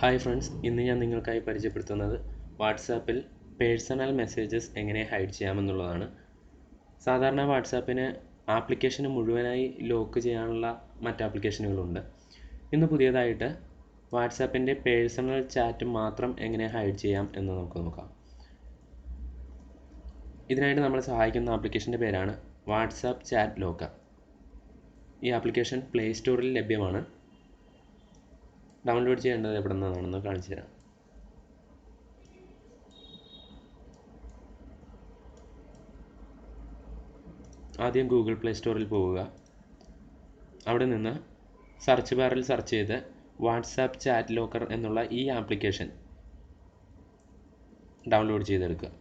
Hi friends, ഇന്ന് ഞാൻ നിങ്ങൾക്കായി പരിചയപ്പെടുത്തുന്നത് വാട്സാപ്പിൽ പേഴ്സണൽ മെസ്സേജസ് എങ്ങനെ ഹൈഡ് ചെയ്യാമെന്നുള്ളതാണ്. സാധാരണ വാട്സാപ്പിന് ആപ്ലിക്കേഷന് മുഴുവനായി ലോക്ക് ചെയ്യാനുള്ള മറ്റ് ആപ്ലിക്കേഷനുകളുണ്ട്. ഇന്ന് പുതിയതായിട്ട് വാട്സാപ്പിൻ്റെ പേഴ്സണൽ ചാറ്റ് മാത്രം എങ്ങനെ ഹൈഡ് ചെയ്യാം എന്ന് നമുക്ക് നോക്കാം. ഇതിനായിട്ട് നമ്മളെ സഹായിക്കുന്ന ആപ്ലിക്കേഷൻ്റെ പേരാണ് വാട്സാപ്പ് ചാറ്റ് ലോക്കർ. ഈ ആപ്ലിക്കേഷൻ പ്ലേ സ്റ്റോറിൽ ലഭ്യമാണ്. ഡൗൺലോഡ് ചെയ്യേണ്ടത് എവിടെ നിന്നാണെന്ന് കാണിച്ചു തരാം. ആദ്യം ഗൂഗിൾ പ്ലേ സ്റ്റോറിൽ പോവുക. അവിടെ നിന്ന് സെർച്ച് ബാറിൽ സെർച്ച് ചെയ്ത് വാട്സാപ്പ് ചാറ്റ് ലോക്കർ എന്നുള്ള ഈ ആപ്ലിക്കേഷൻ ഡൗൺലോഡ് ചെയ്തെടുക്കുക.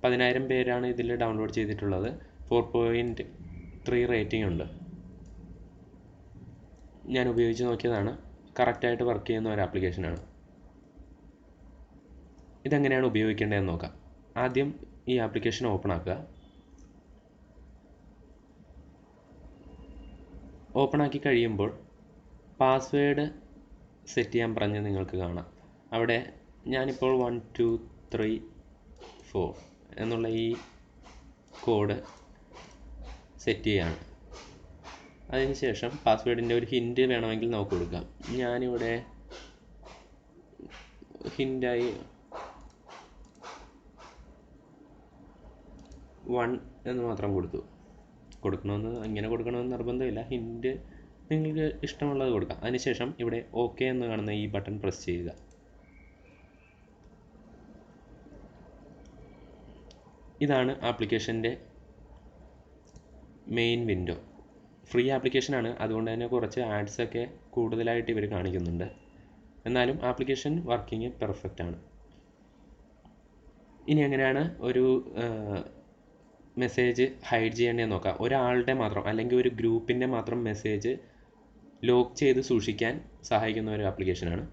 10,000 പേരാണ് ഇതിൽ ഡൗൺലോഡ് ചെയ്തിട്ടുള്ളത്. 4.3 റേറ്റിംഗ് ഉണ്ട്. ഞാൻ ഉപയോഗിച്ച് നോക്കിയതാണ്. കറക്റ്റായിട്ട് വർക്ക് ചെയ്യുന്ന ഒരു ആപ്ലിക്കേഷനാണ്. ഇതെങ്ങനെയാണ് ഉപയോഗിക്കേണ്ടതെന്ന് നോക്കാം. ആദ്യം ഈ ആപ്ലിക്കേഷൻ ഓപ്പൺ ആക്കുക. ഓപ്പൺ ആക്കി കഴിയുമ്പോൾ പാസ്വേഡ് സെറ്റ് ചെയ്യാൻ പറഞ്ഞ് നിങ്ങൾക്ക് കാണാം. അവിടെ ഞാനിപ്പോൾ 1 2 3 4 എന്നുള്ള ഈ കോഡ് സെറ്റ് ചെയ്യാണ്. അതിനുശേഷം പാസ്വേഡിൻ്റെ ഒരു ഹിൻറ്റ് വേണമെങ്കിൽ നമുക്ക് കൊടുക്കാം. ഞാനിവിടെ ഹിൻറ്റായി 1 എന്ന് മാത്രം ഇങ്ങനെ കൊടുക്കണമെന്ന് നിർബന്ധമില്ല. ഹിൻറ്റ് നിങ്ങൾക്ക് ഇഷ്ടമുള്ളത് കൊടുക്കാം. അതിനുശേഷം ഇവിടെ ഓക്കെ എന്ന് കാണുന്ന ഈ ബട്ടൺ പ്രസ് ചെയ്യുക. ഇതാണ് ആപ്ലിക്കേഷൻ്റെ മെയിൻ വിൻഡോ. ഫ്രീ ആപ്ലിക്കേഷനാണ്, അതുകൊണ്ട് തന്നെ കുറച്ച് ആഡ്സൊക്കെ കൂടുതലായിട്ട് ഇവർ കാണിക്കുന്നുണ്ട്. എന്നാലും ആപ്ലിക്കേഷൻ വർക്കിംഗ് പെർഫെക്റ്റ് ആണ്. ഇനി എങ്ങനെയാണ് ഒരു മെസ്സേജ് ഹൈഡ് ചെയ്യേണ്ടതെന്ന് നോക്കാം. ഒരാളുടെ മാത്രം അല്ലെങ്കിൽ ഒരു ഗ്രൂപ്പിൻ്റെ മാത്രം മെസ്സേജ് ലോക്ക് ചെയ്ത് സൂക്ഷിക്കാൻ സഹായിക്കുന്ന ഒരു ആപ്ലിക്കേഷനാണ്.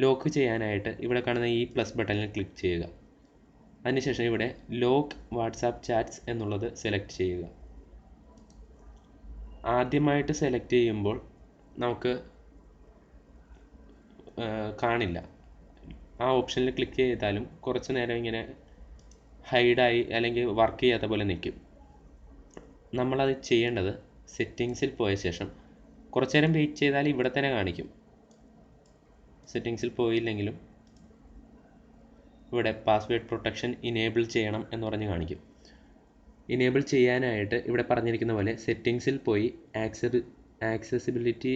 ലോക്ക് ചെയ്യാനായിട്ട് ഇവിടെ കാണുന്ന ഈ പ്ലസ് ബട്ടണിൽ ക്ലിക്ക് ചെയ്യുക. അതിനുശേഷം ഇവിടെ ലോക്ക് വാട്സാപ്പ് ചാറ്റ്സ് എന്നുള്ളത് സെലക്ട് ചെയ്യുക. ആദ്യമായിട്ട് സെലക്ട് ചെയ്യുമ്പോൾ നമുക്ക് കാണില്ല. ആ ഓപ്ഷനിൽ ക്ലിക്ക് ചെയ്താലും കുറച്ച് നേരം ഇങ്ങനെ ഹൈഡായി അല്ലെങ്കിൽ വർക്ക് ചെയ്യാത്ത പോലെ നിൽക്കും. നമ്മളത് ചെയ്യേണ്ടത് സെറ്റിങ്സിൽ പോയ ശേഷം കുറച്ച് നേരം വെയിറ്റ് ചെയ്താൽ ഇവിടെ തന്നെ കാണിക്കും. സെറ്റിങ്സിൽ പോയില്ലെങ്കിലും ഇവിടെ പാസ്വേഡ് പ്രൊട്ടക്ഷൻ ഇനേബിൾ ചെയ്യണം എന്ന് പറഞ്ഞ് കാണിക്കും. ഇനേബിൾ ചെയ്യാനായിട്ട് ഇവിടെ പറഞ്ഞിരിക്കുന്ന പോലെ സെറ്റിങ്സിൽ പോയി accessibility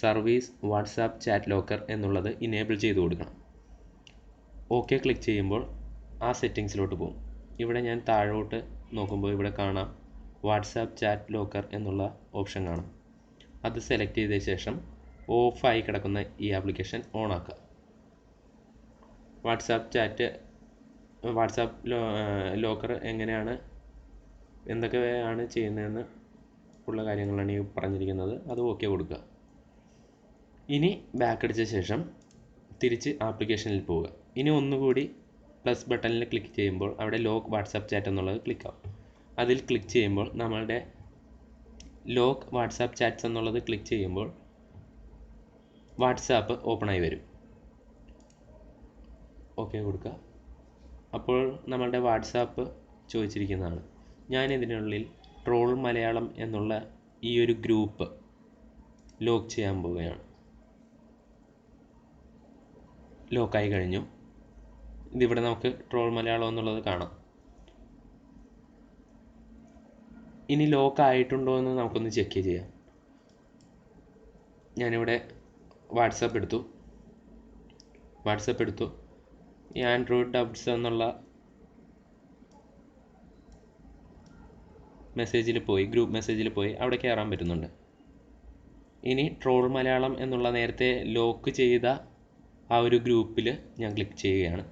service WhatsApp chat locker എന്നുള്ളത് ഇനേബിൾ ചെയ്ത് കൊടുക്കണം. ഓക്കെ ക്ലിക്ക് ചെയ്യുമ്പോൾ ആ സെറ്റിങ്സിലോട്ട് പോകും. ഇവിടെ ഞാൻ താഴോട്ട് നോക്കുമ്പോൾ ഇവിടെ കാണാം വാട്സാപ്പ് ചാറ്റ് ലോക്കർ എന്നുള്ള ഓപ്ഷൻ കാണാം. അത് സെലക്ട് ചെയ്ത ശേഷം ഓഫായി കിടക്കുന്ന ഈ ആപ്ലിക്കേഷൻ ഓൺ ആക്കുക. വാട്സാപ്പ് ലോക്കർ എന്തൊക്കെയാണ് ചെയ്യുന്നതെന്ന് ഉള്ള കാര്യങ്ങളാണ് ഈ പറഞ്ഞിരിക്കുന്നത്. അത് ഓക്കെ കൊടുക്കുക. ഇനി ബാക്ക് അടിച്ച ശേഷം തിരിച്ച് ആപ്ലിക്കേഷനിൽ പോവുക. ഇനി ഒന്നുകൂടി പ്ലസ് ബട്ടണിൽ ക്ലിക്ക് ചെയ്യുമ്പോൾ അവിടെ ലോക്ക് വാട്സാപ്പ് ചാറ്റ് എന്നുള്ളത് ക്ലിക്കാവും. അതിൽ ക്ലിക്ക് ചെയ്യുമ്പോൾ നമ്മളുടെ ലോക്ക് വാട്സാപ്പ് ചാറ്റ്സ് എന്നുള്ളത് ക്ലിക്ക് ചെയ്യുമ്പോൾ വാട്സാപ്പ് ഓപ്പണായി വരും. ഓക്കെ കൊടുക്കുക. അപ്പോൾ നമ്മളുടെ വാട്സാപ്പ് ചോദിച്ചിരിക്കുന്നതാണ്. ഞാനിതിനുള്ളിൽ ട്രോൾ മലയാളം എന്നുള്ള ഈ ഒരു ഗ്രൂപ്പ് ലോക്ക് ചെയ്യാൻ പോവുകയാണ്. ലോക്കായി കഴിഞ്ഞു. ഇതിവിടെ നമുക്ക് ട്രോൾ മലയാളം എന്നുള്ളത് കാണാം. ഇനി ലോക്ക് ആയിട്ടുണ്ടോ എന്ന് നമുക്കൊന്ന് ചെക്ക് ചെയ്യാം. ഞാനിവിടെ വാട്സാപ്പ് എടുത്തു. ഈ ആൻഡ്രോയിഡ് ഡബ്സ് എന്നുള്ള ഗ്രൂപ്പ് മെസ്സേജിൽ പോയി അവിടെ കയറാൻ പറ്റുന്നുണ്ട്. ഇനി ട്രോൾ മലയാളം എന്നുള്ള നേരത്തെ ലോക്ക് ചെയ്ത ആ ഒരു ഗ്രൂപ്പിൽ ഞാൻ ക്ലിക്ക് ചെയ്യുകയാണ്.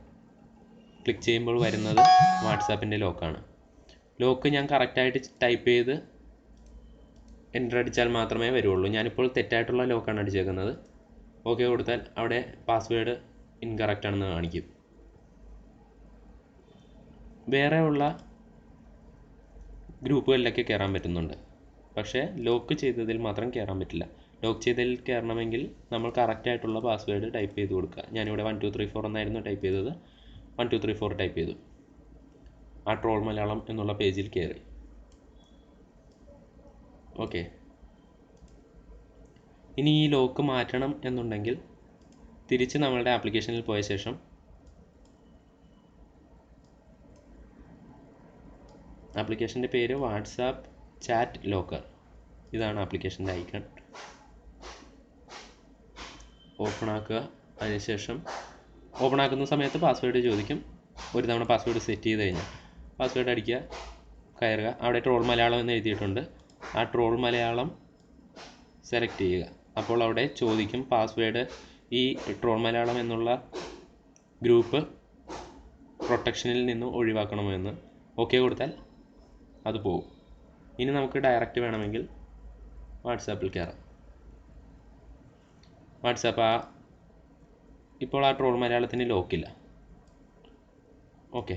ക്ലിക്ക് ചെയ്യുമ്പോൾ വരുന്നത് വാട്സാപ്പിൻ്റെ ലോക്കാണ്. ലോക്ക് ഞാൻ കറക്റ്റായിട്ട് ടൈപ്പ് ചെയ്ത് എൻ്റർ അടിച്ചാൽ മാത്രമേ വരുള്ളൂ. ഞാനിപ്പോൾ തെറ്റായിട്ടുള്ള ലോക്കാണ് അടിച്ചേക്കുന്നത്. ഓക്കെ കൊടുത്താൽ അവിടെ പാസ്വേഡ് ഇൻകറക്റ്റ് ആണെന്ന് കാണിക്കും. വേറെ ഉള്ള ഗ്രൂപ്പുകളിലൊക്കെ കയറാൻ പറ്റുന്നുണ്ട്, പക്ഷേ ലോക്ക് ചെയ്തതിൽ മാത്രം കയറാൻ പറ്റില്ല. ലോക്ക് ചെയ്തതിൽ കയറണമെങ്കിൽ നമ്മൾ കറക്റ്റായിട്ടുള്ള പാസ്വേഡ് ടൈപ്പ് ചെയ്ത് കൊടുക്കുക. ഞാനിവിടെ 1234 എന്നായിരുന്നു ടൈപ്പ് ചെയ്തത്. 1234 ടൈപ്പ് ചെയ്തു. ആ ട്രോൾ മലയാളം എന്നുള്ള പേജിൽ കയറി. ഓക്കെ. ഇനി ഈ ലോക്ക് മാറ്റണം എന്നുണ്ടെങ്കിൽ തിരിച്ച് നമ്മളുടെ ആപ്ലിക്കേഷനിൽ പോയ ശേഷം ആപ്ലിക്കേഷൻ്റെ പേര് വാട്സാപ്പ് ചാറ്റ് ലോക്കർ. ഇതാണ് ആപ്ലിക്കേഷൻ്റെ ഐക്കൺ. ഓപ്പൺ ആക്കുക. അതിനുശേഷം ഓപ്പൺ ആക്കുന്ന സമയത്ത് പാസ്വേഡ് ചോദിക്കും. ഒരു തവണ പാസ്വേഡ് സെറ്റ് ചെയ്ത് കഴിഞ്ഞാൽ പാസ്വേഡ് അടിക്കുക, കയറുക. അവിടെ ട്രോൾ മലയാളം എന്ന് എഴുതിയിട്ടുണ്ട്. ആ ട്രോൾ മലയാളം സെലക്ട് ചെയ്യുക. അപ്പോൾ അവിടെ ചോദിക്കും പാസ്വേഡ് ഈ ട്രോൾ മലയാളം എന്നുള്ള ഗ്രൂപ്പ് പ്രൊട്ടക്ഷനിൽ നിന്ന് ഒഴിവാക്കണമോ എന്ന്. ഓക്കെ കൊടുത്താൽ അത് പോകും. ഇനി നമുക്ക് ഡയറക്റ്റ് വേണമെങ്കിൽ വാട്സാപ്പിൽ കയറാം. വാട്സാപ്പ് ഇപ്പോൾ ആ ട്രോൾ മലയാളത്തിന് ലോക്കില്ല. ഓക്കെ.